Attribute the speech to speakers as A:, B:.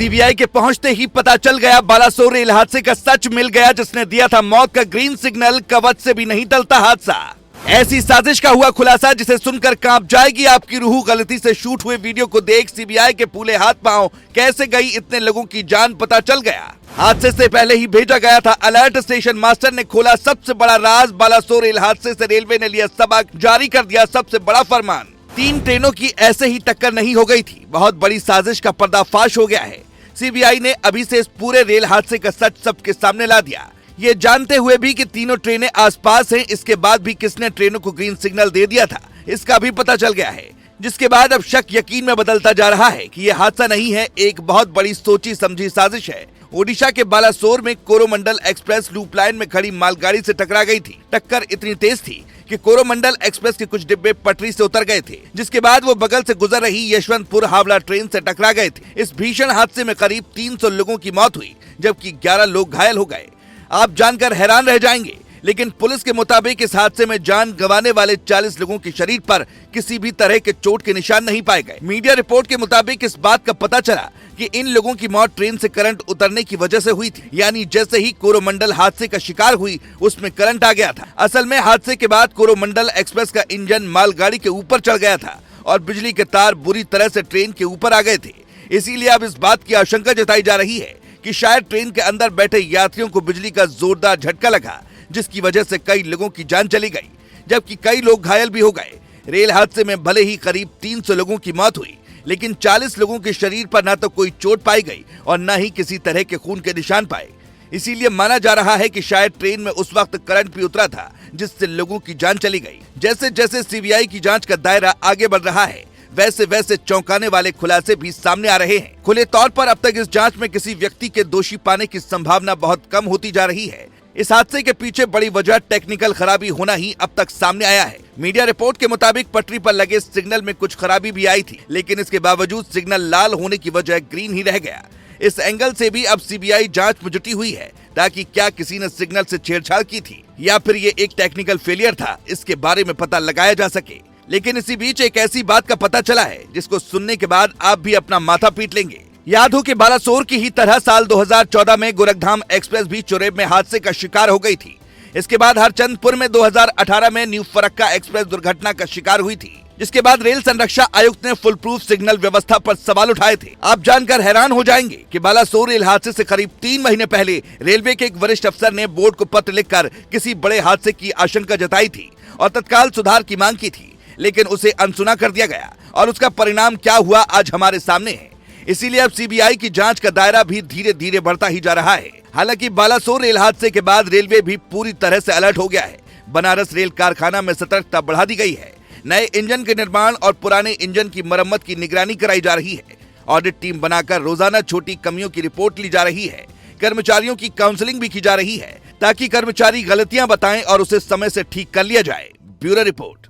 A: CBI के पहुंचते ही पता चल गया, बालासोर रेल हादसे का सच मिल गया। जिसने दिया था मौत का ग्रीन सिग्नल, कवच से भी नहीं टलता हादसा। ऐसी साजिश का हुआ खुलासा जिसे सुनकर कांप जाएगी आपकी रूह। गलती से शूट हुए वीडियो को देख सीबीआई के फूले हाथ पांव कैसे गई इतने लोगों की जान, पता चल गया। हादसे से पहले ही भेजा गया था अलर्ट। स्टेशन मास्टर ने खोला सबसे बड़ा राज। बालासोर रेल हादसे से रेलवे ने लिया सबक, जारी कर दिया सबसे बड़ा फरमान। 3 ट्रेनों की ऐसे ही टक्कर नहीं हो गई थी, बहुत बड़ी साजिश का पर्दाफाश हो गया है। सीबीआई ने अभी से इस पूरे रेल हादसे का सच सबके सामने ला दिया। ये जानते हुए भी कि तीनों ट्रेनें आसपास हैं, इसके बाद भी किसने ट्रेनों को ग्रीन सिग्नल दे दिया था, इसका भी पता चल गया है। जिसके बाद अब शक यकीन में बदलता जा रहा है कि ये हादसा नहीं है, एक बहुत बड़ी सोची समझी साजिश है। ओडिशा के बालासोर में कोरोमंडल एक्सप्रेस लूप लाइन में खड़ी मालगाड़ी से टकरा गई थी। टक्कर इतनी तेज थी कि कोरोमंडल एक्सप्रेस के कुछ डिब्बे पटरी से उतर गए थे, जिसके बाद वो बगल से गुजर रही यशवंतपुर हावड़ा ट्रेन से टकरा गए थे। इस भीषण हादसे में करीब 300 लोगों की मौत हुई, जबकि 11 लोग घायल हो गए। आप जानकर हैरान रह जाएंगे, लेकिन पुलिस के मुताबिक इस हादसे में जान गंवाने वाले 40 लोगों के शरीर पर किसी भी तरह के चोट के निशान नहीं पाए गए। मीडिया रिपोर्ट के मुताबिक इस बात का पता चला कि इन लोगों की मौत ट्रेन से करंट उतरने की वजह से हुई थी, यानी जैसे ही कोरोमंडल हादसे का शिकार हुई उसमें करंट आ गया था। असल में हादसे के बाद कोरोमंडल एक्सप्रेस का इंजन मालगाड़ी के ऊपर चढ़ गया था और बिजली के तार बुरी तरह से ट्रेन के ऊपर आ गए थे। इसीलिए अब इस बात की आशंका जताई जा रही है कि शायद ट्रेन के अंदर बैठे यात्रियों को बिजली का जोरदार झटका लगा, जिसकी वजह से कई लोगों की जान चली गई, जबकि कई लोग घायल भी हो गए। रेल हादसे में भले ही करीब 300 लोगों की मौत हुई, लेकिन 40 लोगों के शरीर पर न तो कोई चोट पाई गई और न ही किसी तरह के खून के निशान पाए। इसीलिए माना जा रहा है कि शायद ट्रेन में उस वक्त करंट भी उतरा था, जिससे लोगों की जान चली गई। जैसे जैसे सीबीआई की जांच का दायरा आगे बढ़ रहा है, वैसे वैसे चौंकाने वाले खुलासे भी सामने आ रहे हैं। खुले तौर पर अब तक इस जांच में किसी व्यक्ति के दोषी पाने की संभावना बहुत कम होती जा रही है। इस हादसे के पीछे बड़ी वजह टेक्निकल खराबी होना ही अब तक सामने आया है। मीडिया रिपोर्ट के मुताबिक पटरी पर लगे सिग्नल में कुछ खराबी भी आई थी, लेकिन इसके बावजूद सिग्नल लाल होने की वजह ग्रीन ही रह गया। इस एंगल से भी अब सीबीआई जांच में जुटी हुई है, ताकि क्या किसी ने सिग्नल से छेड़छाड़ की थी या फिर ये एक टेक्निकल फेलियर था, इसके बारे में पता लगाया जा सके। लेकिन इसी बीच एक ऐसी बात का पता चला है जिसको सुनने के बाद आप भी अपना माथा पीट लेंगे। याद हो कि बालासोर की ही तरह साल 2014 में गोरखधाम एक्सप्रेस भी चुरेब में हादसे का शिकार हो गई थी। इसके बाद हरचंदपुर में 2018 में न्यू फरक्का एक्सप्रेस दुर्घटना का शिकार हुई थी, जिसके बाद रेल संरक्षा आयुक्त ने फुल प्रूफ सिग्नल व्यवस्था पर सवाल उठाए थे। आप जानकर हैरान हो जाएंगे कि बालासोर रेल हादसे से करीब 3 महीने पहले रेलवे के एक वरिष्ठ अफसर ने बोर्ड को पत्र लिखकर किसी बड़े हादसे की आशंका जताई थी और तत्काल सुधार की मांग की थी, लेकिन उसे अनसुना कर दिया गया और उसका परिणाम क्या हुआ आज हमारे सामने है। इसीलिए अब सीबीआई की जांच का दायरा भी धीरे धीरे बढ़ता ही जा रहा है। हालांकि बालासोर रेल हादसे के बाद रेलवे भी पूरी तरह से अलर्ट हो गया है। बनारस रेल कारखाना में सतर्कता बढ़ा दी गई है। नए इंजन के निर्माण और पुराने इंजन की मरम्मत की निगरानी कराई जा रही है। ऑडिट टीम बनाकर रोजाना छोटी कमियों की रिपोर्ट ली जा रही है। कर्मचारियों की काउंसलिंग भी की जा रही है, ताकि कर्मचारी गलतियां बताएं और उसे समय से ठीक कर लिया जाए। Bureau report.